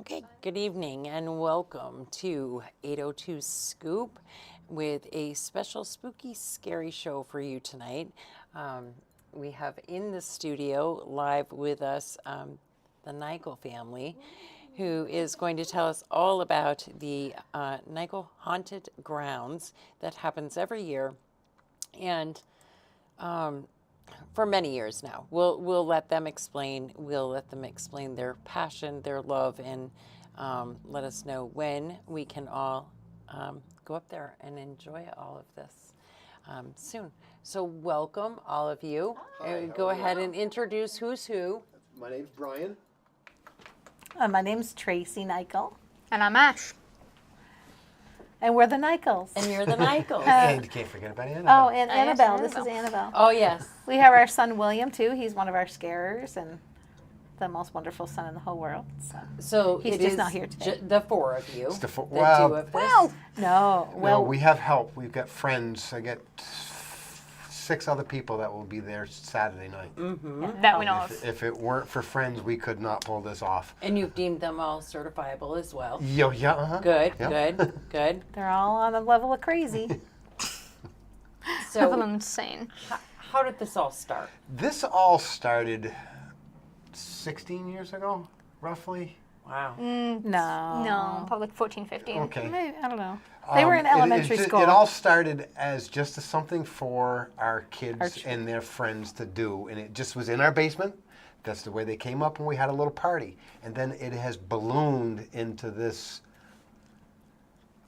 Okay, good evening and welcome to 802 Scoop with a special spooky scary show for you tonight. We have in the studio live with us the Nykiel family, who is going to tell us all about the Nykiel Haunted Grounds that happens every year. And for many years now. We'll let them explain. We'll let them explain their passion, their love, and let us know when we can all go up there and enjoy all of this soon. So welcome, all of you. Hi, Go ahead and introduce who's who. My name's Brian. My name's Tracy Nykiel. And I'm Ash. And we're the Nykiels. And you're the Nykiels. And you can't forget about Annabelle. Oh, and Oh, yes, Annabelle. This is Annabelle. Annabelle. Oh, yes. We have our son William, too. He's one of our scarers and the most wonderful son in the whole world. So He's it just is not here today. the four of you It's the four- that well, do of this. Well, No. No, we have help. We've got friends. I get 6 other people that will be there Saturday night. that we know of. If it weren't for friends, we could not pull this off. And you've deemed them all certifiable as well. Yeah, uh-huh. Good, Yeah. good. They're all on a level of crazy. Level So insane. how did this all start? This all started 16 years ago, roughly. Wow. No, probably like 14, 15. Okay. Maybe, I don't know. They were in elementary school. It all started as just something for our kids Our children. and their friends to do, and it just was in our basement. That's the way they came up, and we had a little party. And then it has ballooned into this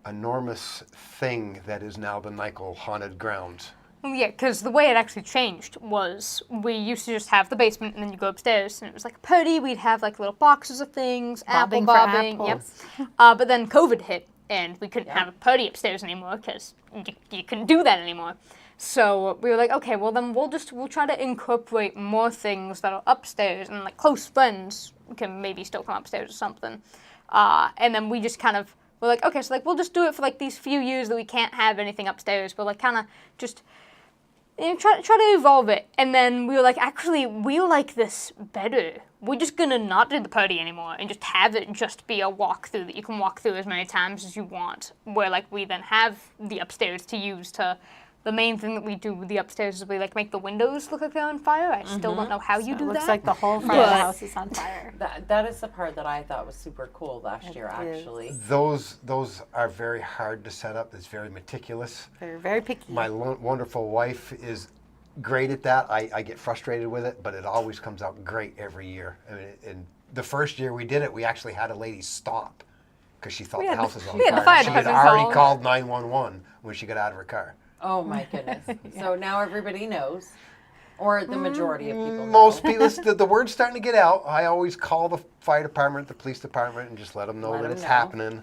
enormous thing that is now the Nykiel Haunted Grounds. Well, yeah, because the way it actually changed was we used to just have the basement and then you go upstairs and it was like a party. We'd have like little boxes of things, Bobbing apple for bobbing. Yep. apples. But then COVID hit and we couldn't have a party upstairs anymore because you couldn't do that anymore. So we were like, okay, well then we'll try to incorporate more things that are upstairs and like close friends can maybe still come upstairs or something. And then we just kind of were like, okay, so like we'll just do it for like these few years that we can't have anything upstairs. We'll like kind of just try to evolve it. And then we were like, actually, we like this better. We're just gonna not do the party anymore and just have it just be a walkthrough that you can walk through as many times as you want. Where like we then have the upstairs to use to. The main thing that we do with the upstairs is we like make the windows look like they're on fire. I still don't know how you It do looks that. like the whole front of the But- house is on fire. That is the part that I thought was super cool last year, is. actually. Those are very hard to set up. It's very meticulous. They're very picky. My wonderful wife is great at that. I get frustrated with it, but it always comes out great every year. I mean, and the first year we did it, we actually had a lady stop because she thought the house was on we had the fire. fire She had department already call. called 911 when she got out of her car. Oh my goodness. So now everybody knows, or the majority of people know. Most people, the word's starting to get out. I always call the fire department, the police department, and just let them know Let that 'em it's know. happening.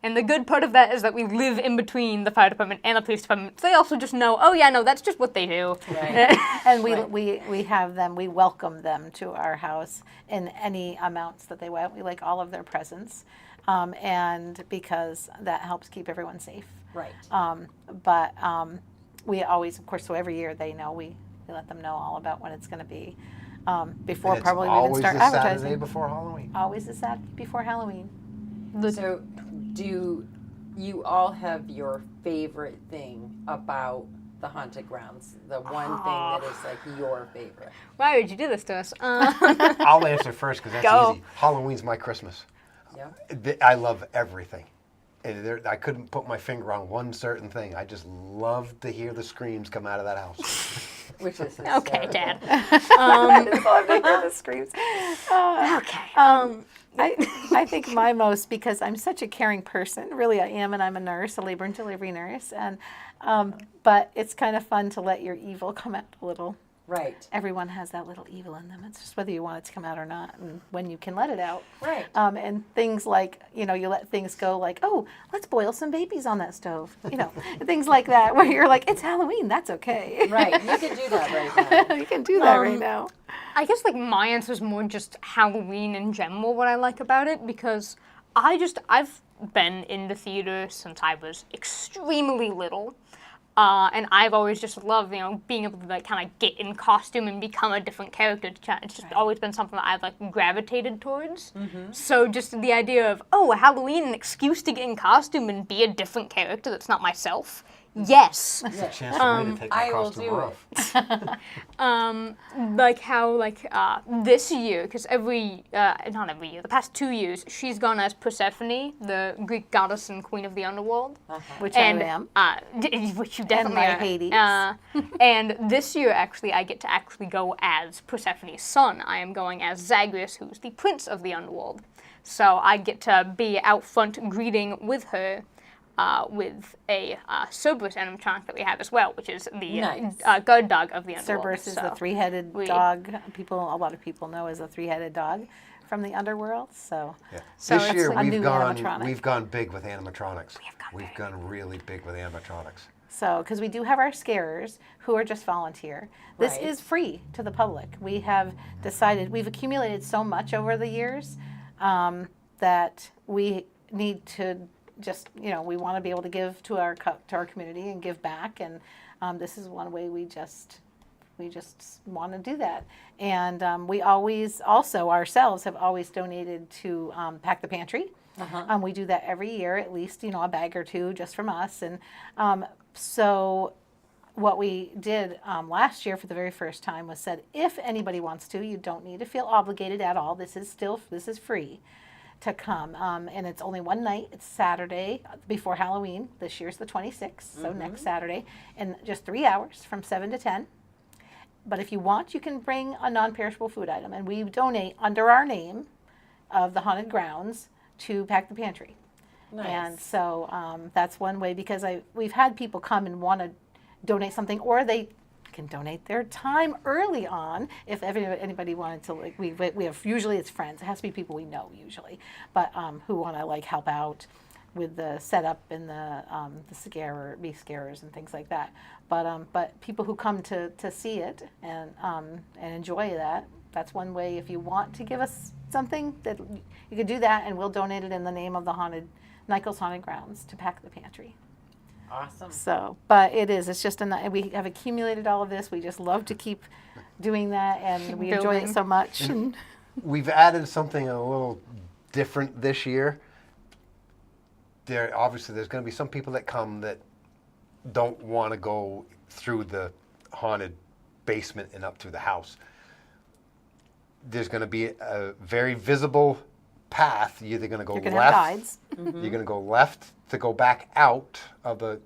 And the good part of that is that we live in between the fire department and the police department. So they also just know, oh yeah, no, that's just what they do. Right. And Right. we have them, we welcome them to our house in any amounts that they want. We like all of their presents. And because that helps keep everyone safe. Right. But we always, of course, so every year they know, we let them know all about when it's going to be before And it's probably we even always start the Saturday advertising. before Halloween. Always the Saturday before Halloween. So do you all have your favorite thing about the haunted grounds? The one thing that is like your favorite? Why would you do this to us? I'll answer first because that's Go. easy. Halloween's my Christmas. Yeah. I love everything. And I couldn't put my finger on one certain thing. I just love to hear the screams come out of that house. Which is Okay, hysterical. Dad. I just love to hear the screams. Okay. I think my most, because I'm such a caring person, really I am, and I'm a nurse, a labor and delivery nurse, and but it's kind of fun to let your evil come out a little. Right. Everyone has that little evil in them. It's just whether you want it to come out or not, and when you can let it out. Right. And things like, you let things go like, oh, let's boil some babies on that stove. Things like that, where you're like, it's Halloween, that's okay. Right. You can do that right now. You can do that right now. I guess like my answer is more just Halloween in general, what I like about it, because I've been in the theater since I was extremely little. And I've always just loved, being able to like kind of get in costume and become a different character. It's just always been something that I've like gravitated towards. So just the idea of, Halloween, an excuse to get in costume and be a different character that's not myself. Yes. It's a chance for me to take my I will costume do off. Like how this year, because not every year, the past 2 years, she's gone as Persephone, the Greek goddess and queen of the underworld. Which And, I am. which you definitely my are. Hades. And this year, actually, I get to actually go as Persephone's son. I am going as Zagreus, who's the prince of the underworld. So I get to be out front greeting with her. With a Cerberus animatronic that we have as well, which is the Nice. guard dog of the underworld. Cerberus is the So three-headed dog. A lot of people know as a three-headed dog from the underworld. So Yeah. So This it's year like a new we've gone big with animatronics. gone big. gone really big with animatronics. because we do have our scarers who are just volunteer. This Right. is free to the public. We have decided, we've accumulated so much over the years that we need to just, we want to be able to give to our community and give back. And this is one way we just want to do that. And we always also ourselves have always donated to Pack the Pantry. We do that every year, at least, a bag or two just from us. And so what we did last year for the very first time was said, if anybody wants to, you don't need to feel obligated at all. This is free to come. And it's only one night. It's Saturday before Halloween. This year's the 26th, so next Saturday. And just 3 hours from 7 to 10. But if you want, you can bring a non-perishable food item. And we donate under our name of the Haunted Grounds to Pack the Pantry. Nice. And so that's one way, because we've had people come and want to donate something, or they can donate their time early on if anybody wanted to. Like we have, usually it's friends. It has to be people we know usually, but who want to like help out with the setup and the scarers and things like that. But people who come to see it and enjoy that. That's one way. If you want to give us something, that you could do that, and we'll donate it in the name of the Nykiel's Haunted Grounds to Pack the Pantry. Awesome. So, but it's just we have accumulated all of this. We just love to keep doing that, and we enjoy it Building. so much. And We've added something a little different this year. There's going to be some people that come that don't want to go through the haunted basement and up to the house. There's going to be a very visible path. You're either going to go you're gonna have left. guides. You're going to go left to go back out of the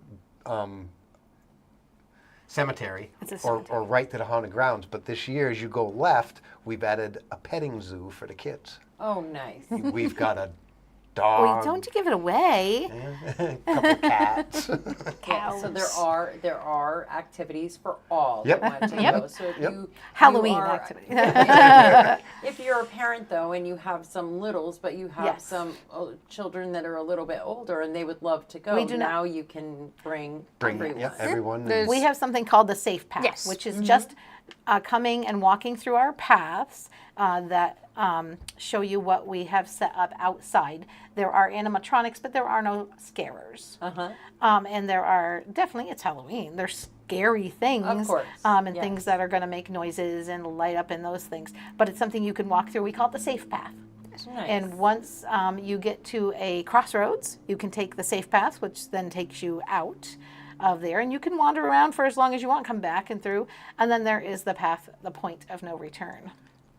cemetery, It's a or cemetery. right to the haunted grounds. But this year, as you go left, we've added a petting zoo for the kids. Oh, nice. We've got a Well, dog, don't you give it away. a couple cats. Yeah, so there are activities for all Yep. that want to Yep. go. So if Yep. you Halloween you are- activity. If you're a parent though, and you have some littles, but you have Yes. some children that are a little bit older and they would love to go, We do not- now you can bring everyone. Yeah, everyone. There's- We have something called the Safe Path, Yes. which is just coming and walking through our paths that show you what we have set up outside. There are animatronics, but there are no scarers. And there are definitely, it's Halloween. There's scary things. Of course, And yes. things that are going to make noises and light up and those things. But it's something you can walk through. We call it the Safe Path. Nice. And once you get to a crossroads, you can take the Safe Path, which then takes you out of there. And you can wander around for as long as you want, come back and through. And then there is the path, the point of no return.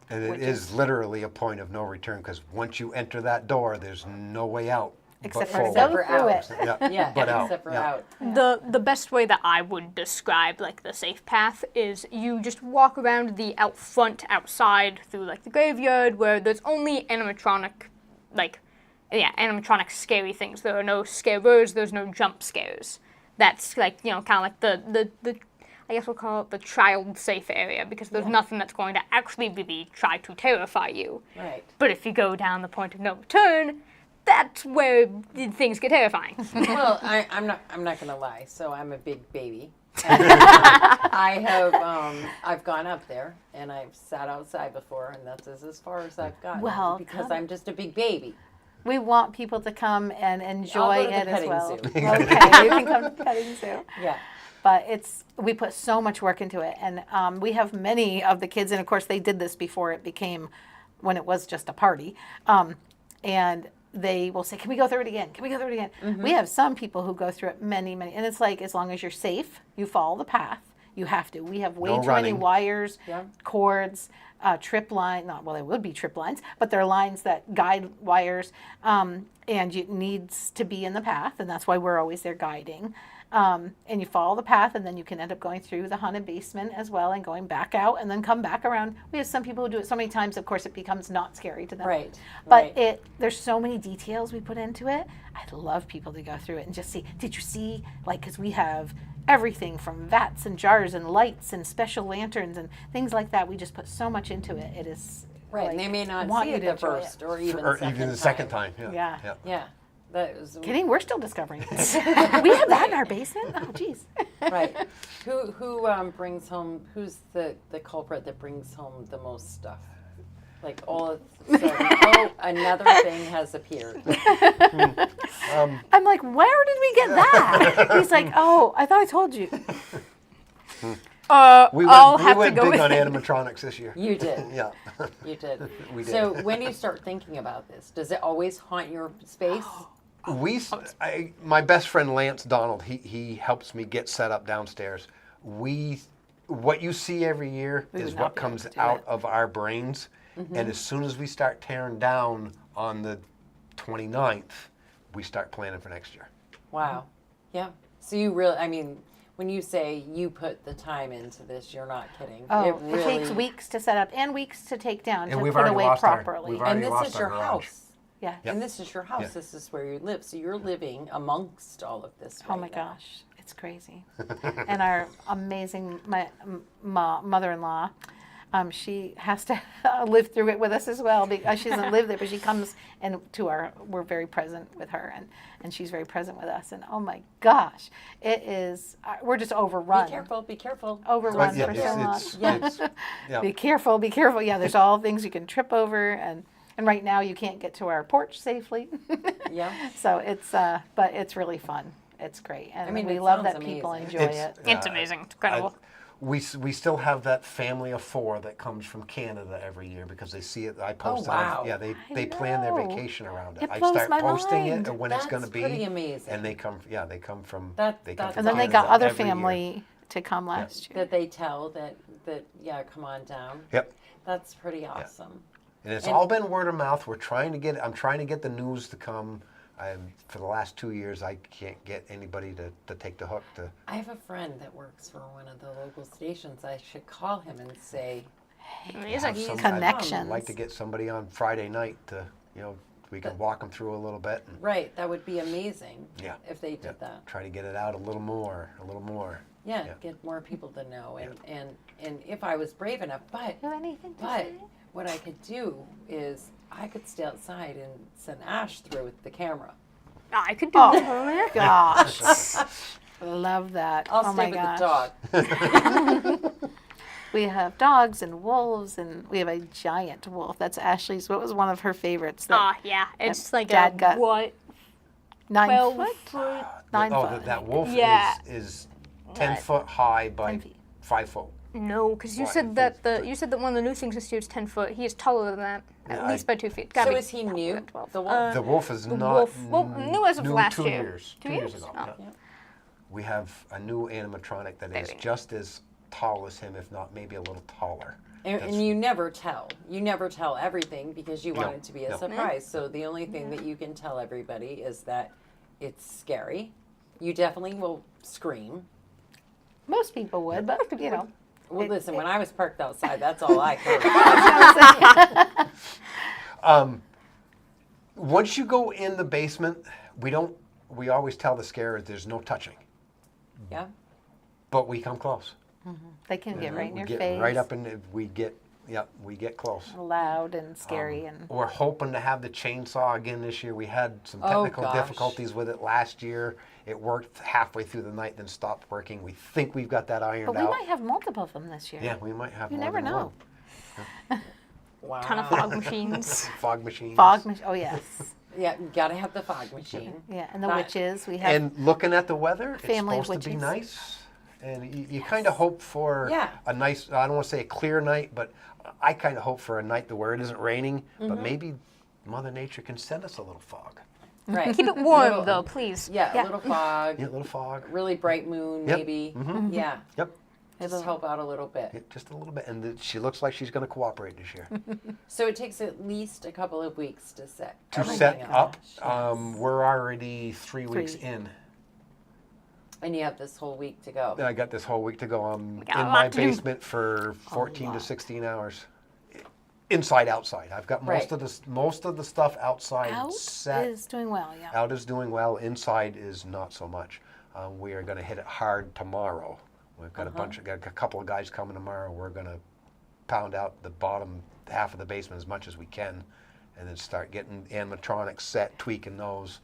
And it is literally a point of no return, because once you enter that door, there's no way out. Except but for forward. go for through out. it. Yeah, Yeah, but out. except for yeah. out. The best way that I would describe like the safe path is you just walk around the out front outside through like the graveyard where there's only animatronic scary things. There are no scarers, there's no jump scares. That's like, kind of like the I guess we'll call it the child-safe area, because there's nothing that's going to actually really try to terrify you. Right. But if you go down the point of no return, that's where things get terrifying. Well, I'm not gonna lie. So I'm a big baby. I've gone up there and I've sat outside before, and that's as far as I've gotten. Well, because I'm just a big baby. We want people to come and enjoy I'll go to the it as petting well. zoo. Okay, you can come to the petting zoo. Yeah. But we put so much work into it, and we have many of the kids, and of course they did this before it became, when it was just a party, and they will say, "Can we go through it again? Can we go through it again?" We have some people who go through it many, and it's like, as long as you're safe, you follow the path. You have to. We have way No too many running. wires, Yeah. cords, trip line. Not well, they would be trip lines, but they're lines that guide wires, and it needs to be in the path, and that's why we're always there guiding. And you follow the path, and then you can end up going through the haunted basement as well, and going back out, and then come back around. We have some people who do it so many times, of course, it becomes not scary to them. Right. But right. there's so many details we put into it. I'd love people to go through it and just see, did you see, like, because we have everything from vats and jars and lights and special lanterns and things like that. We just put so much into it. It is Right. like, and they may not want see you it to the enjoy first it. or even Even the second time. Yeah. Yeah. Yeah. That was Kidding, we're still discovering it. We have that in our basement. Oh, geez. right. Who brings home? Who's the culprit that brings home the most stuff? Like all of a sudden, oh, another thing has appeared. I'm like, where did we get that? He's like, oh, I thought I told you. We I'll went, we have went to go big with on it. animatronics this year. You did. Yeah. You did. We did. So when do you start thinking about this? Does it always haunt your space? My best friend Lance Donald, he helps me get set up downstairs. What you see every year We is would not what be able comes to do out it. of our brains. And as soon as we start tearing down on the 29th, we start planning for next year. Wow. Yeah. So you really, I mean, when you say you put the time into this, you're not kidding. Oh, it really, takes weeks to set up and weeks to take down And to we've put already away lost our- properly. we've And already this lost is our your garage. house. Yeah. And this is your house. Yeah. This is where you live. So you're living amongst all of this. Oh right my now. gosh, it's crazy. And our amazing mother-in-law, she has to live through it with us as well, because she doesn't live there, but she comes and we're very present with her, and she's very present with us. And oh my gosh, it is, we're just overrun. Be careful. Be careful. Overrun Yeah, for so much. yeah. Be careful, be careful. Yeah, there's all things you can trip over, and right now you can't get to our porch safely. Yeah. So it's, but it's really fun. It's great, and mean, we it love that sounds people amazing. enjoy it. It's amazing. It's incredible. We still have that family of 4 that comes from Canada every year because they see it. I post wow. it. Yeah, they plan their know. vacation around it. It I blows start my posting mind. it when it's going to That's be. pretty amazing. And they come. Yeah, they come from. That- they come that's from And then they Canada got other every year. family to come last year. That they tell that yeah, come on down. Yep. That's pretty awesome. And it's And- all been word of mouth. I'm trying to get the news to come. For the last 2 years, I can't get anybody to take the hook to. I have a friend that works for one of the local stations. I should call him and say, Amazing. He's I'd Connections. like to get somebody on Friday night to, we can walk them through a little bit. And, right, that would be amazing. Yeah. If they did yeah, that. try to get it out a little more. Yeah, Yeah. get more people to know, and if I was brave enough, but You have anything to but say? what I could do is I could stay outside and send Ash through with the camera. I could do Oh. that. Gosh, love that. I'll oh stay my with gosh. the dog. We have dogs and wolves, and we have a giant wolf. That's Ashley's. What was one of her favorites? That Yeah. It's like Dad a, got- what, 9 12 foot? foot? 9 Oh, foot. that wolf Yeah. is 10 foot high by 10 feet. 5 foot. No, because you Why? said that one of the new things this year is 10 foot. He is taller than that, at Yeah, least by 2 feet. Gotta So be is he taller new? than 12. The wolf? The wolf is the not wolf- well, new as of last 2 year. years. 2 2 years years? ago. Oh. yeah. Yeah. We have a new animatronic that is Very nice. just as tall as him, if not maybe a little taller. And That's- you never tell. You never tell everything because you want No, it to be a no. surprise. So the only thing that you can tell everybody is that it's scary. You definitely will scream. Most people would, but you know. Well, It- listen, when I was parked outside, that's all I heard. Once you go in the basement, we always tell the scarers there's no touching, Yeah. but we come close. They can get right in we your get face. right up in, we get close. Loud and scary and We're hoping to have the chainsaw again this year. We had some Oh, technical gosh. difficulties with it last year. It worked halfway through the night, then stopped working. We think we've got that ironed but we out. might have multiple of them this year. Yeah, we might have You more never than know. Wow. Ton of fog machines. one. Fog machines. Oh yes. Yeah, you gotta have the fog machine. Yeah, and the That- witches. We have And looking at the weather, Family it's supposed to be witches. nice. And you kind of hope for Yeah. a nice, I don't want to say a clear night, but I kind of hope for a night where it isn't raining, but maybe Mother Nature can send us a little fog. Right. Keep it warm though, please. Yeah, Yeah. a little fog, Yeah, a little fog. really bright moon, Yep. maybe. Yeah, Yep. just help out a little bit. Yeah, just a little bit. And she looks like she's going to cooperate this year. So it takes at least a couple of weeks to set. To everything set up, Yes. we're already 3 weeks in. And you have this whole week to go. I got this whole week to go. I'm got a in lot my to do. basement for 14 to lot. 16 hours. Inside, outside. I've got Right. most of the stuff outside out set. is doing well. Yeah. Out is doing well. Inside is not so much. We are going to hit it hard tomorrow. We've got got a couple of guys coming tomorrow. We're going to pound out the bottom half of the basement as much as we can, and then start getting animatronics set, tweaking those.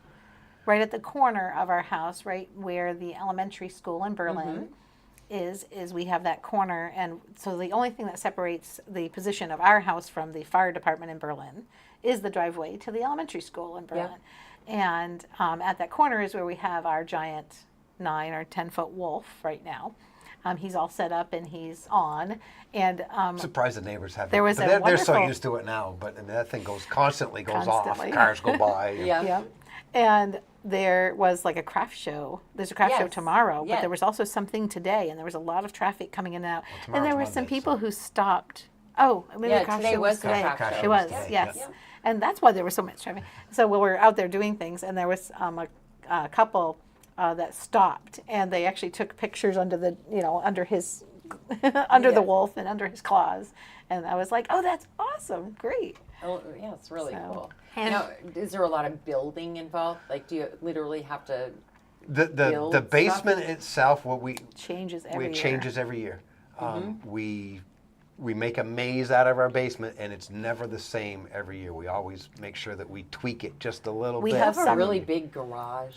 Right at the corner of our house, right where the elementary school in Berlin is we have that corner, and so the only thing that separates the position of our house from the fire department in Berlin is the driveway to the elementary school in Berlin. And at that corner is where we have our giant 9 or 10 foot wolf right now. He's all set up and he's on, and I'm surprised the neighbors haven't. There was but a they're so wonderful- used to it now. But I mean, that thing constantly goes Constantly. off. Cars go by. Yeah. Yep. And there was like a craft show. There's a craft show Yes. tomorrow, but Yes. there was also something today, and there was a lot of traffic coming in and out. and there tomorrow's were some Monday, people so- who stopped. Oh, I mean, Yeah, the craft today show was the today. craft show. It was, today, yes. yep. And that's why there was so much traffic. So we were out there doing things, and there was a couple that stopped, and they actually took pictures under the, under his, under Yeah. the wolf and under his claws. And I was like, oh, that's awesome, great. Oh, yeah, it's really So- cool. And- Now, is there a lot of building involved? Like, do you literally have to? The Build stuff? basement itself, what Changes every it year. changes every year. We make a maze out of our basement, and it's never the same every year. We always make sure that we tweak it just a little We bit. have Have a some- really big garage.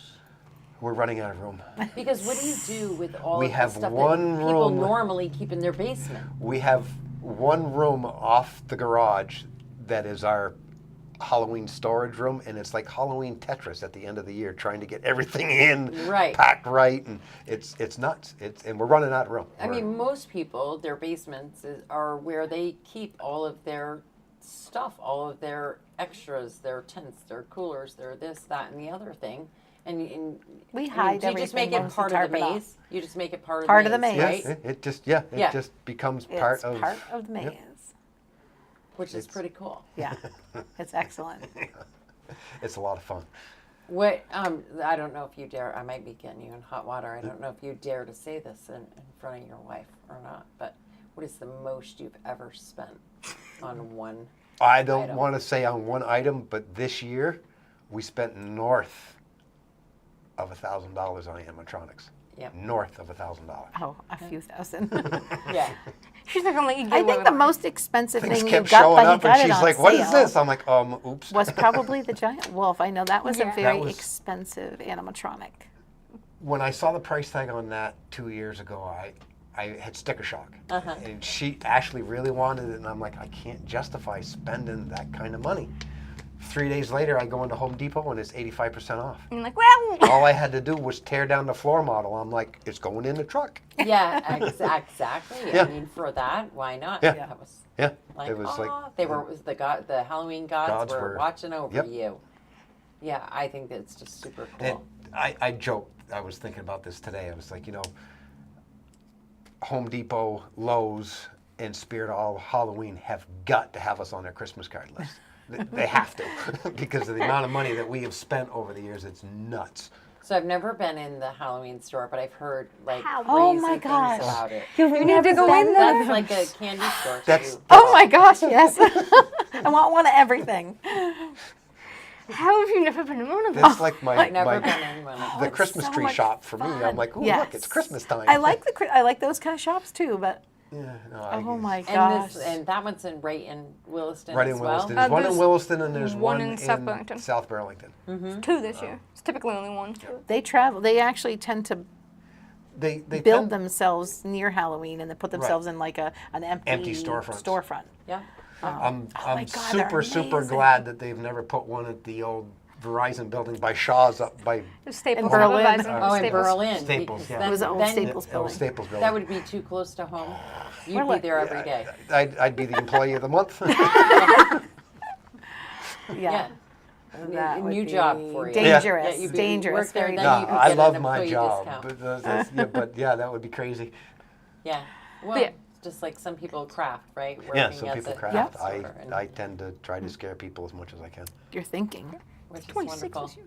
We're running out of room. Because what do you do with all We of have the stuff one that people room- normally keep in their basement? We have one room off the garage that is our Halloween storage room, and it's like Halloween Tetris at the end of the year, trying to get everything in, Right. packed right, and it's nuts. And we're running out of room. I mean, most people, their basements are where they keep all of their stuff, all of their extras, their tents, their coolers, their this, that, and the other thing. And We I mean, hide do you just make everything it once part we of the tarp it off. maze? You just make it part of Part the of the maze, maze. right? it just becomes part It's of part of the maze. Yep. Which is pretty cool. Yeah, it's excellent. It's a lot of fun. What I don't know if you dare. I might be getting you in hot water. I don't know if you dare to say this in front of your wife or not. But what is the most you've ever spent on one? I don't Item. want to say on one item, but this year we spent north of $1,000 on animatronics. Yep. North of $1,000. Oh, a few thousand. Yeah. She's not gonna let you get I away think the with it. most expensive Things thing you kept got, showing but you up, got and it she's on like, "What is sale, this?" I'm like, "Oops." was probably the giant wolf. I know that was Yeah. a very That was- expensive animatronic. When I saw the price tag on that 2 years ago, I had sticker shock. And she actually really wanted it, and I'm like, I can't justify spending that kind of money. 3 days later, I go into Home Depot, and it's 85% off. I'm like, well, All I had to do was tear down the floor model. I'm like, it's going in the truck. Yeah. Exactly. Yeah. I mean, for that, why not? Yeah. That was Yeah, like, it was like they were. The Halloween gods, Gods were were- watching over Yep. you. Yeah, I think that's just super And cool. I joked. I was thinking about this today. I was like, Home Depot, Lowe's, and Spirit All Halloween have got to have us on their Christmas card list. They have to because of the amount of money that we have spent over the years. It's nuts. So I've never been in the Halloween store, but I've heard like How- crazy Oh my things gosh. about it. You need to go in there. That's like a candy store. That's- too. Oh my gosh, yes. I want one of everything. How have you never been in one of them? That's like my, Never my been in one of the them. Christmas so tree much shop for me. I'm fun. like, ooh, Yes. look, it's Christmas time. I like those kind of shops too, but Yeah, no, oh my And gosh. and that one's right in Williston Right as in well. Williston. There's one in there's Williston and there's one one in in South Burlington. South Burlington. Two this year. It's typically only one. They travel. They actually tend to They build tend- themselves near Halloween, and they put themselves in like an empty storefronts. storefront. Yeah. I'm Oh my God, super they're amazing. glad that they've never put one at the old Verizon building by Shaw's up by Staples. Berlin. Verizon, Oh, in Staples. Berlin. Staples, because yeah. then- It was the old then Staples the old building. Staples building. That would be too close to home. You'd We're be like- there every day. I'd be the employee of the month. Yeah. That would New be job for you. Dangerous. Yeah, you'd be- dangerous. work there, Very then No, you could I get love an my employee job, discount. but that would be crazy. Yeah. Well, Yeah. just like some people craft, right? Yeah, Working some as people a craft. store and- I tend to try to scare people as much as I can. You're thinking. which is 26 wonderful. this year.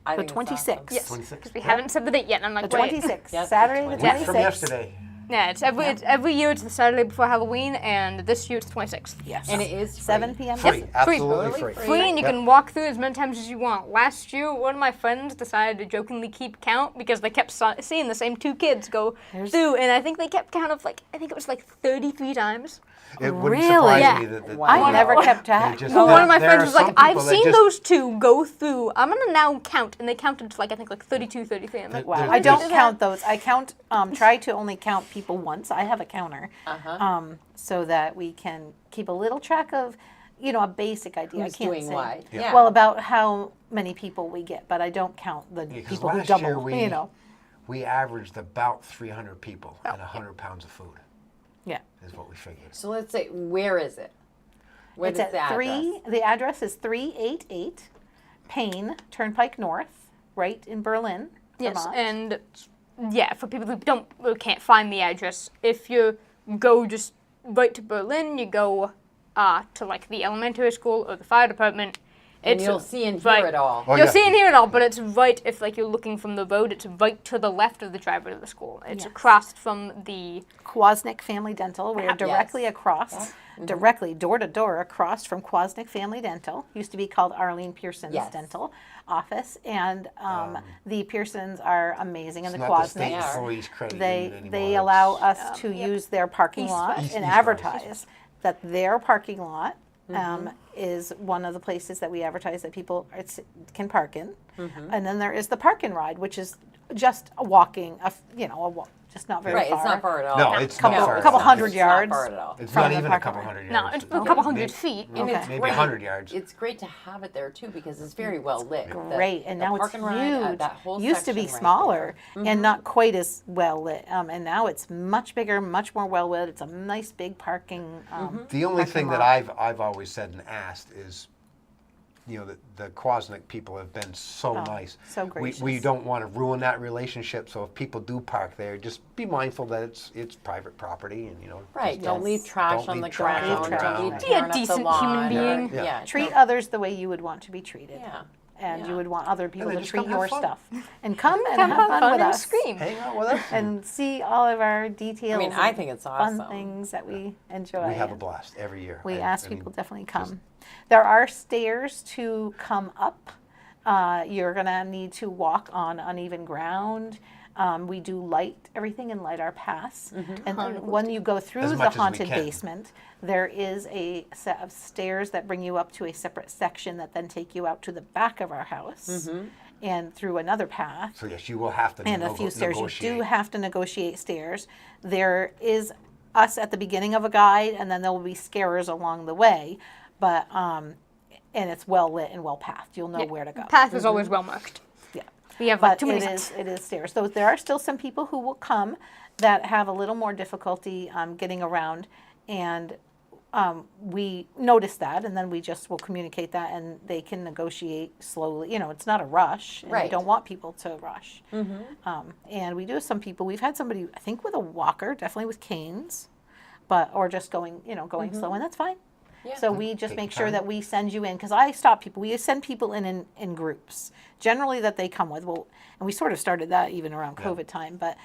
I The think it's 26th. awesome. Yes, 26. because we Yeah. haven't said the date yet. And I'm like, The wait. 26th. Yes, Saturday the the 26th. From 26th. yesterday. Yeah, it's every year. It's the Saturday before Halloween, and this year it's the 26th. Yes. And it is free. 7 p.m. Free, Yes. absolutely Totally free. free. Free, and you Yep. can walk through as many times as you want. Last year, one of my friends decided to jokingly keep count because they kept seeing the same two kids go through, and I think they kept count of like, I think it was like 33 times. It wouldn't Really? surprise Yeah. me that Wow. I never kept they track. just- Well, one of my there friends are was like, some I've people that seen just- those two go through. I'm gonna now count, and they counted to like I think like 32, 33. I'm like, Wow. There's- I don't there's- count those. I count. Try to only count people once. I have a counter, so that we can keep a little track of, a basic idea. Who's I can't doing say. what? Yeah. Yeah. Well, about how many people we get, but I don't count the Yeah, 'cause people who last double. year we averaged about 300 people and 100 pounds of food Yeah. is what we figured. So let's say, where is it? What It's is at the address? The address is 388 Payne Turnpike North, right in Berlin, yes, Vermont. and yeah, for people who can't find the address, if you go just right to Berlin, you go to like the elementary school or the fire department. And you'll see and hear right- it all. Oh, You'll yeah. see and hear it all, but it's right if like you're looking from the road. It's right to the left of the driveway to the school. It's Yes. across from the Kwasnick Family Dental. We're directly across, directly door to door across from Kwasnick Family Dental. Used to be called Arlene Pearson's Yes. dental office, and the Pearsons are amazing, and It's the not the state Kwasnicks. are. employees credit They union anymore. they It's- allow us to use their parking East lot West. and East advertise that their parking lot Mm-hmm. is one of the places that we advertise that people can park in. Mm-hmm. And then there is the park and ride, which is just a walking, just not very Right, far. it's not far at all. No, it's Couple- not far. couple at all. hundred It's yards. not far at all. It's from not the even a parking couple lot. hundred no, yards. it's a couple hundred Maybe- feet. And Okay. it's Maybe great. 100 yards. It's great to have it there too because it's very well lit. Great, and now park it's and ride, huge. that whole Used to be section right smaller there. and not quite as well lit, and now it's much bigger, much more well lit. It's a nice big parking. The only parking thing that lot. I've always said and asked is, the Kwasnick people have been so nice. so We gracious. don't want to ruin that relationship. So if people do park there, just be mindful that it's private property, and Right, just don't leave trash don't on leave the trash ground. on the Leave trash. Don't ground. leave Be a tearing up the decent lawn human or- being. Yeah. Yeah. Treat don't- others the way you would want to be treated. Yeah. And Yeah. you would want other people then to just treat come have your fun. stuff. And come and Come have have fun fun with and us. scream. Hang out with us. And see all of our details. I and think it's Fun awesome. things that we enjoy. We have a and blast every year. We I- ask I mean, people definitely come. There are stairs to come up. You're gonna need to walk on uneven ground. We do light everything and light our paths. And then when you go through As the much as we haunted can. basement, there is a set of stairs that bring you up to a separate section that then take you out to the back of our house and through another path. So yes, you will have to And a few stairs. You negotiate. do have to negotiate stairs. There is us at the beginning of a guide, and then there will be scarers along the way. But and it's well lit and well pathed. You'll know where to go. Path is always well marked. Yeah. We have like But too many it signs. is stairs. So there are still some people who will come that have a little more difficulty getting around, and we notice that, and then we just will communicate that, and they can negotiate slowly. It's not a rush, and we Right. don't want people to rush. And we do have some people. We've had somebody, I think, with a walker, definitely with canes, or just going slow, and that's fine. Yeah. So we just Take make your sure time. that we send you in, because I stop people. We send people in groups, generally that they come with. Well, and we sort of started that even around COVID time, but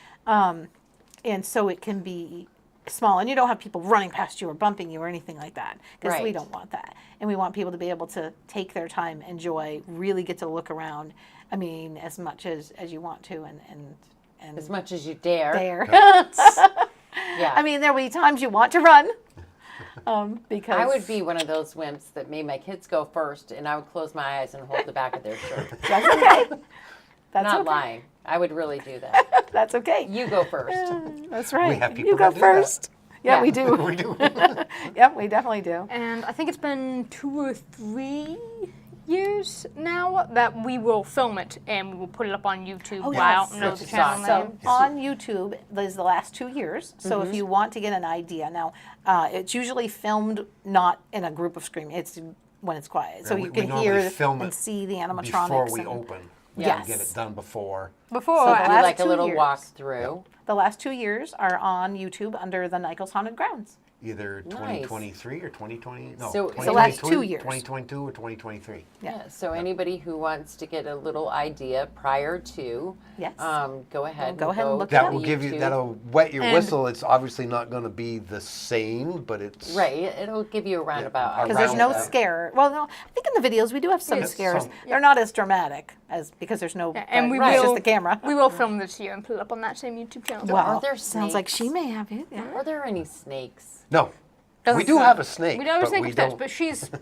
and so it can be small, and you don't have people running past you or bumping you or anything like that, because we Right. don't want that. And we want people to be able to take their time, enjoy, really get to look around. I mean, as much as you want to, and As much as you dare. there. Yeah. I mean, there'll be times you want to run, because I would be one of those wimps that made my kids go first, and I would close my eyes and hold the back of their shirt. That's okay. That's Not okay. lying. I would really do that. That's okay. You go first. That's right. have people you go that do that. first. Yeah, Yeah. we do. We do. Yep, we definitely do. And I think it's been 2 or 3 years now that we will film it and we will put it up on YouTube. Oh, I yes. don't know Which the is channel awesome. name. So on YouTube, there's the last 2 years. So if you want to get an idea, now it's usually filmed not in a group of screaming. It's when it's quiet, so Yeah, you we can normally hear film and it see the animatronics. Before we and open. We Yes. get it done before. Before, So the Do last like a 2 little years. walkthrough. The last 2 years are on YouTube under the Nykiel's Haunted Grounds. Either 2023 or 2020. No, So- The last 2 years. 2022 or 2023. Yeah. Yeah. So anybody who wants to get a little idea prior to, Yes. go ahead. Go and ahead and go look to it That up. will give you, YouTube. that'll wet your And- whistle. It's obviously not going to be the same, but it's. Right. It'll give you a roundabout. Yeah, Because there's around no that. scare. Well, no, I think in the videos we do have some Yes, scares. some. They're not as dramatic as because there's no. and we it's will just the camera. We will film this year and put it up on that same YouTube channel. Wow, Are there sounds like she snakes? may have it. Yeah. Are there any snakes? No. Doesn't We do sound- have a snake. We don't have a but snake we upstairs, don't. but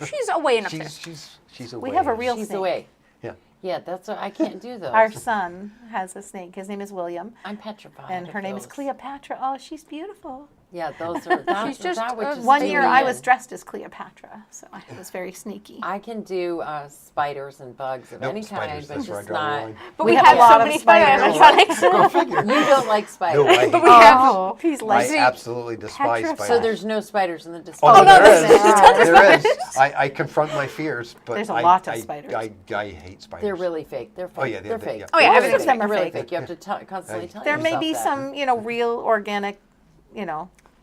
she's away and upstairs. She's away. We have a real She's snake. away. Yeah. Yeah, that's what I can't do those. Our son has a snake. His name is William, I'm petrified. and of her name is those. Cleopatra. Oh, she's beautiful. Yeah, those are. That, She's just that would a just One do year me I in. was dressed as Cleopatra, so I was very sneaky. I can do spiders and bugs of Nope, any kind, spiders, but that's where I just draw the not. line. But We we have have a lot so of many spider spiders. animatronics. Go figure. You don't like spiders. No, I hate But we spiders. have- Oh, he's I like absolutely despise petrified. spiders. So there's no spiders in the display. Oh, no, there there's is. tons of There is. spiders. I confront my fears, but There's a I- lot of I- spiders. I hate spiders. They're really fake. They're fake. Oh, yeah, they're they- fake. yeah. Oh, yeah, Most everything's of them are really fake. fake. You have to constantly tell there may yourself be that. some, real organic,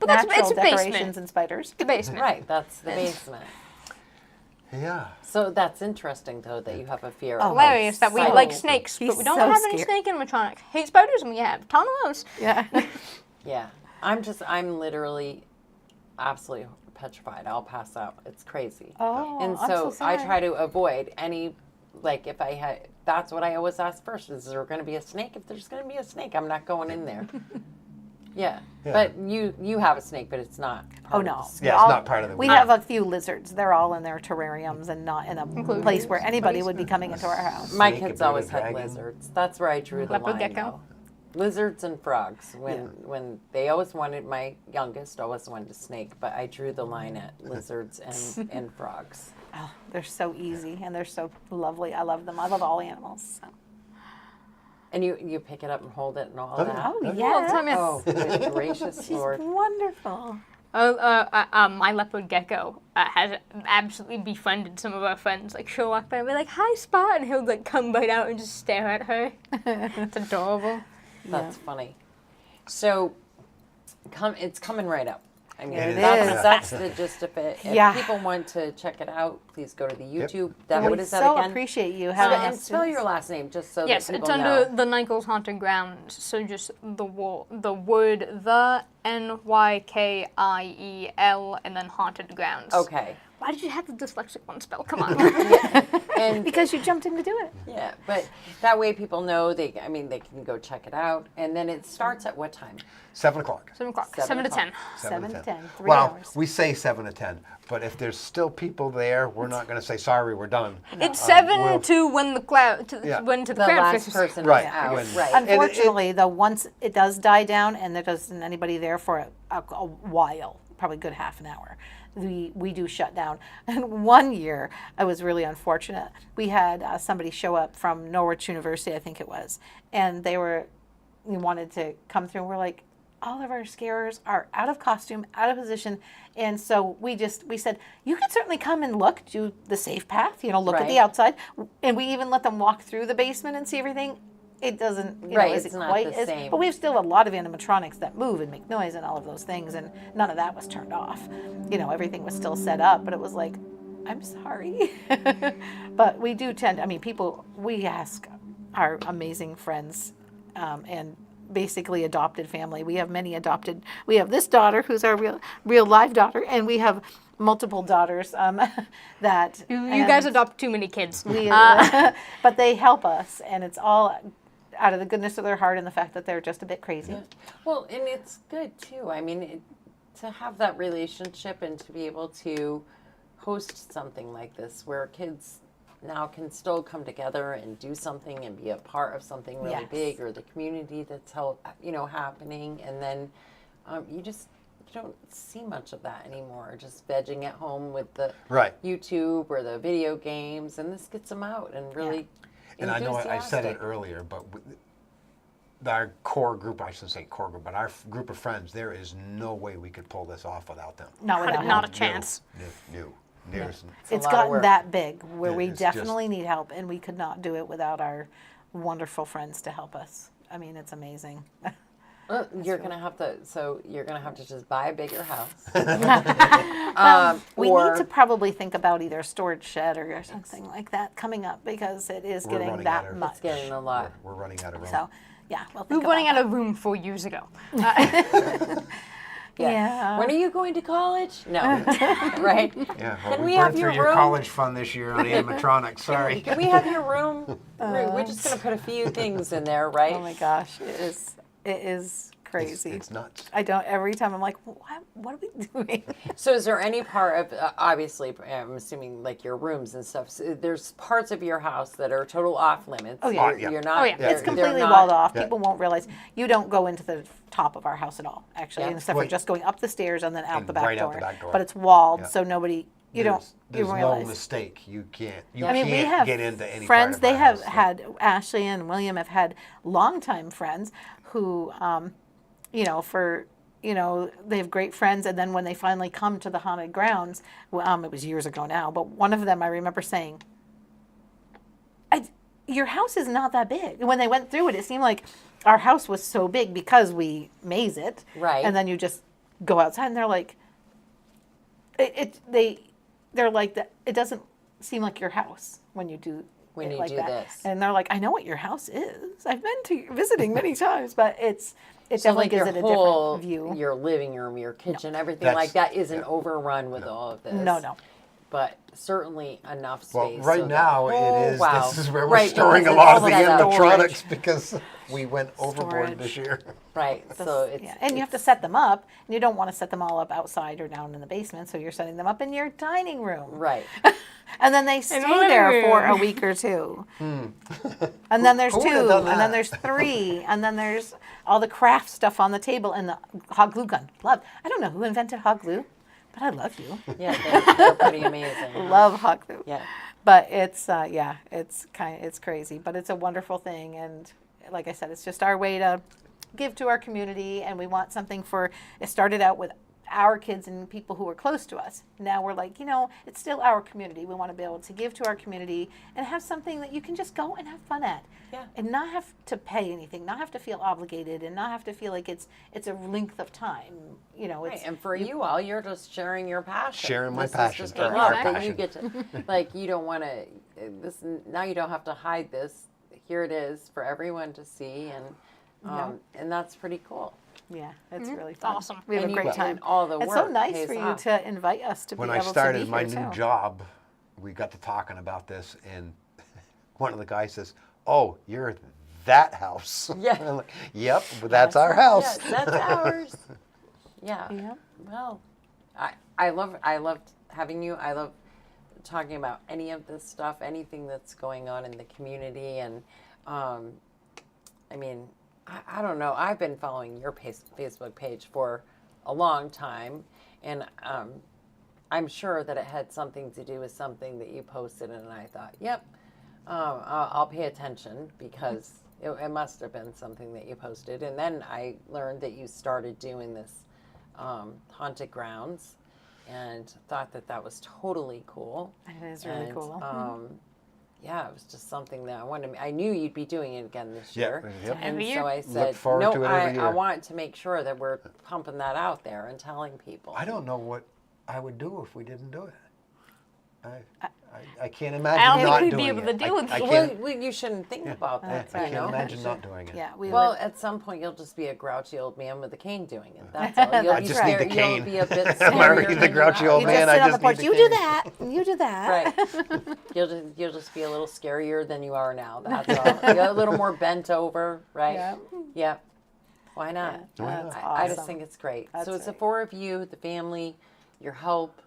But that's- natural it's a basement. decorations and spiders. The basement. Right, that's the basement. Yeah. So that's interesting, though, that you have a fear Oh, of Hilarious that we spiders. like snakes, He's but we don't so have any scared. snake animatronics. Hate spiders, and we have a ton of those. Yeah. Yeah, I'm literally absolutely petrified. I'll pass out. It's crazy. Oh, And I'm so so I sorry. try to avoid any, like if I had, that's what I always ask first. Is there going to be a snake? If there's going to be a snake, I'm not going in there. Yeah. Yeah. But you have a snake, but it's not. Oh part of no. the snake. Yeah, it's All- not part of the We week. have a few lizards. They're all in their terrariums and not in a place where anybody would be coming into our house. My Snake, a kids bit of always had dragon. lizards. That's where I drew the Leopard line. gecko. Though. Lizards and frogs. When they always wanted, my youngest always wanted a snake, but I drew the line at lizards and frogs. Oh, they're so easy and they're so lovely. I love them. I love all animals. So. And you pick it up and hold it and all Oh, that. Oh All the yeah. time, yeah. Oh, good gracious She's Lord. wonderful. My leopard gecko has absolutely befriended some of our friends. Like she'll walk by and be like, "Hi, Spot," and he'll like come right out and just stare at her. It's adorable. That's funny. So, it's coming right up. I mean, It that's is. the gist of it. If Yeah. people want to check it out, please go to the YouTube. That We what is that so again? appreciate you having And us. spell do your this. last name just so Yes, that it's people under know. the Nykiel's Haunted Grounds. So just the word the Nykiel and then Haunted Grounds. Okay. Why did you have the dyslexic one spell? Come on. And Because you jumped in to do it. yeah, but that way people know they can go check it out. And then it starts at what time? 7 o'clock. 7 o'clock. 7 7 to o'clock. 10. 7 to 10. 3 Well, hours. we say 7 to 10, but if there's still people there, we're not going to say, sorry, we're done. It's 7 we'll- to when the cloud Yeah. when to the, The crowd last fishes. person Right, is out. when- Right. Unfortunately, though, once it does die down and there isn't anybody there for a while, probably a good half an hour, we do shut down. And one year, I was really unfortunate. We had somebody show up from Norwich University, I think it was, and they wanted to come through, and we're like, all of our scarers are out of costume, out of position, and so we said, you could certainly come and look, do the safe path, look at the Right. outside, and we even let them walk through the basement and see everything. It doesn't, Right, is it's it not quite the as, same. but we have still a lot of animatronics that move and make noise and all of those things, and none of that was turned off. Everything was still set up, but it was like, I'm sorry. But we do tend, we ask our amazing friends, and basically adopted family. We have many adopted. We have this daughter who's our real live daughter, and we have multiple daughters that You guys adopt too many kids. we, but they help us, and it's all out of the goodness of their heart and the fact that they're just a bit crazy. Yeah. Well, and it's good too. I mean, to have that relationship and to be able to host something like this where kids now can still come together and do something and be a part of something really Yes. big, or the community that's happening, and then you don't see much of that anymore. Just vegging at home with the Right. YouTube or the video games, and this gets them out and really. And I know I said it enthusiastic. earlier, but our core group, I shouldn't say core group, but our group of friends, there is no way we could pull this off without them. Not without Not a help. chance. No. There's, a It's lot of gotten work. that big where Yeah, we it's just- definitely need help, and we could not do it without our wonderful friends to help us. I mean, it's amazing. You're gonna have to. So you're gonna have to just buy a bigger house. We or need to probably think about either a storage shed or something like that coming up because it is We're getting running that out of- much. it's getting a lot. we're running out of room. So, yeah, we'll We think were running about out of room 4 years ago. Yeah. When are you going to college? No. Right. Yeah, Can we have your room? fund this year on animatronics. Sorry. Can we have your room? We're just gonna put a few things in there, right? Oh my gosh, it is crazy. It's nuts. I don't, every time I'm like, what are we doing? So is there any part of, obviously, I'm assuming like your rooms and stuff, so there's parts of your house that are total off limits. Oh, yeah. You're not. Oh, yeah. they're- It's they're completely not- walled off. Yeah. People won't realize. You don't go into the top of our house at all, actually, Yeah. except for Right. just going up the stairs and then out And the back right door. out the back door. But it's walled, Yeah. so nobody, you There's don't no realize. mistake. You can't. I mean, we have get into any friends. part of They our have house. had Ashley and William have had longtime friends who, they have great friends. And then when they finally come to the haunted grounds, it was years ago now, but one of them I remember saying, "Your house is not that big." When they went through it, it seemed like our house was so big because we maze it, Right. And then you just go outside, and they're like, they're like that. It doesn't seem like your house when you do When it you like do that. this. And they're like, I know what your house is. I've been to visiting many times, but it So definitely like gives your it a whole, different view. your living room, your kitchen, everything That's- like that isn't yeah. overrun with all of this. No. But certainly enough space. Well, right so that- now Oh, it is. wow. This is where we're Right, storing a because lot it's of the all set up. animatronics because we went overboard this year. Right. So it's Yeah, and you have to set them up, and you don't want to set them all up outside or down in the basement, so you're setting them up in your dining room. right. And then they stay the living there for a room. week or two. And then there's Who two, would've done and then that? there's three, and then there's all the craft stuff on the table and the hot glue gun. Love. I don't know who invented hot glue, but I love you. Yeah, they're pretty amazing. Love hot glue. Yeah. But it's it's crazy, but it's a wonderful thing, and like I said, it's just our way to give to our community, and we want something for. It started out with our kids and people who are close to us. Now we're like, it's still our community. We want to be able to give to our community and have something that you can just go and have fun at, Yeah. and not have to pay anything, not have to feel obligated, and not have to feel like it's a length of time. Right, It's and for you all, you're just sharing your passion. Sharing my This passion, Is just a our love that passion. you get to, like, you don't want to. Now you don't have to hide this. Here it is for everyone to see, and that's pretty cool. Yeah, it's really fun. Awesome. We have And a you great put time. in all the It's so work nice pays for you off. to invite us to When be I able to started be my here new too. job, we got to talking about this, and one of the guys says, "Oh, you're that house." Yeah. I'm like, "Yep, but that's our house." Yeah, that's ours. Yeah. Yeah. Well, I loved having you. I love talking about any of this stuff, anything that's going on in the community, and I mean, I don't know. I've been following your Facebook page for a long time, and I'm sure that it had something to do with something that you posted, and I thought, yep, I'll pay attention because it must have been something that you posted. And then I learned that you started doing this haunted grounds, and thought that was totally cool. It is really And, cool. Yeah, it was just something that I wanted. I knew you'd be doing it again this Yep, year, yep. and Every so year. I said, forward no, to it every I year." want to make sure that we're pumping that out there and telling people. I don't know what I would do if we didn't do it. I can't I imagine don't think not we'd doing be able it. to deal with I it. can't, Well, you shouldn't think about that. I You can't know. imagine not doing it. Yeah, we Well, live. at some point you'll just be a grouchy old man with a cane doing it. That's all. You'll I be just need the scared. You'll cane. be a bit I'm already scarier the than you grouchy are. old You man. just sit I on the just porch. need You the do cane. that. You do that. Right. You'll just be a little scarier than you are now. That's all. You're a little more bent over, right? Yeah. Yep. Why not? That's awesome. I just think it's great. That's so it's the right. 4 of you, the family, your help,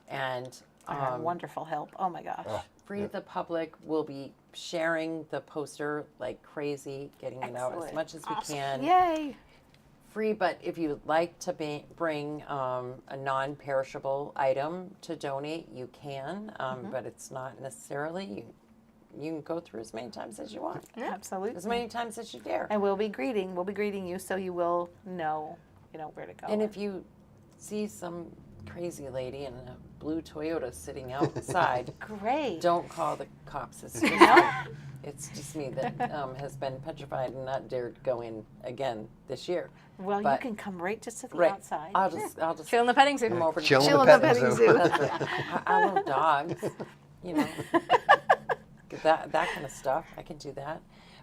and Our wonderful help. Oh my gosh. free the public. We'll be sharing the poster like crazy, getting it out as Excellent. much as we can. Yay. Free, but if you would like to bring a non-perishable item to donate, you can, but it's not necessarily, you can go through as many times as you want, as Absolutely. many times as you dare. And we'll be greeting you so you will know, where to go. And if you see some crazy lady in a blue Toyota sitting outside, Great. don't call the cops. It's just me that has been petrified and not dared go in again this year. Well, you but- can come right just to the Right. outside. I'll just Chill in the petting zoo. come over. Chill in Chill the in the petting petting zoo. zoo. That's it. I love dogs, you know, that kind of stuff. I can do that.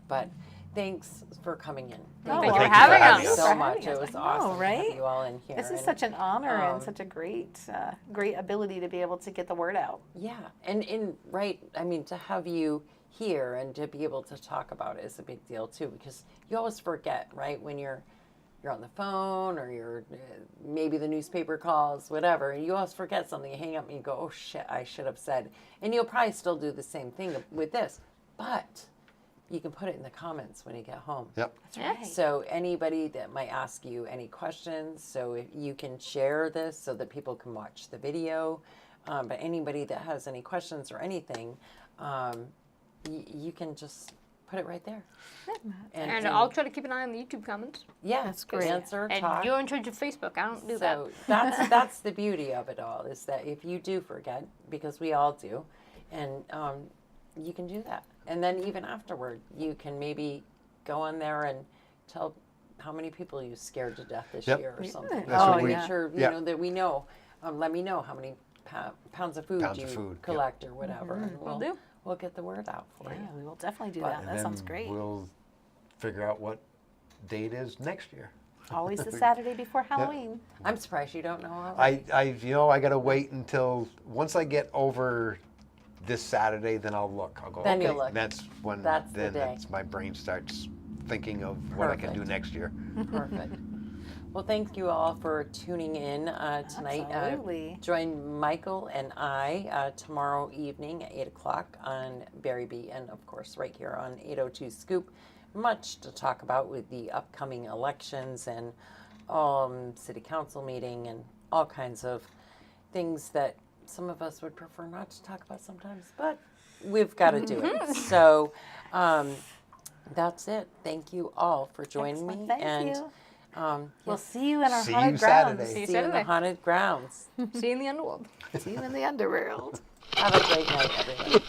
But thanks for coming in. Thank you Thank for you having for having us. us. so For much. having It us. was I know, awesome to right? have you all in here. This is And, such an honor and um, such a great ability to be able to get the word out. yeah, and right. I mean, to have you here and to be able to talk about it is a big deal too, because you always forget, right, when you're on the phone or you're maybe the newspaper calls, whatever, and you always forget something. You hang up and you go, oh shit, I should have said. And you'll probably still do the same thing with this, but you can put it in the comments when you get home. Yep. Right. So anybody that might ask you any questions, so if you can share this so that people can watch the video. But anybody that has any questions or anything, you can just put it right there. And I'll try to keep an eye on the YouTube comments. yeah, That's great. answer, And talk. you're in charge of Facebook. I don't do that. So that's the beauty of it all, is that if you do forget, because we all do, and you can do that. And then even afterward, you can maybe go on there and tell how many people you scared to death this Yep. year or something. That's what Make we- sure yeah. that we know. Let me know how many pounds of food Pounds you of food, yep. collect or whatever, and Will do. we'll get the word out for Yeah, you. we will definitely do But- that. And That then sounds great. We'll figure out what date is next year. Always the Saturday before Halloween. I'm surprised you don't know all that. I gotta wait until once I get over this Saturday, then I'll look. I'll go. Then okay, you'll look. That's when. That's the then day. my brain starts thinking of what I can do Perfect. next year. Perfect. Well, thank you all for tuning in tonight. Absolutely. Join Michael and I tomorrow evening at 8 o'clock on Barry B. And, of course, right here on 802 Scoop. Much to talk about with the upcoming elections and city council meeting and all kinds of things that some of us would prefer not to talk about sometimes, but we've got to do it. So that's it. Thank you all for joining Excellent. me. Thank and you. yes, We'll see you in our See haunted you grounds. Saturday. see you in the Saturday. haunted grounds. See you in the underworld. See you in the underworld. Have a great night, everyone.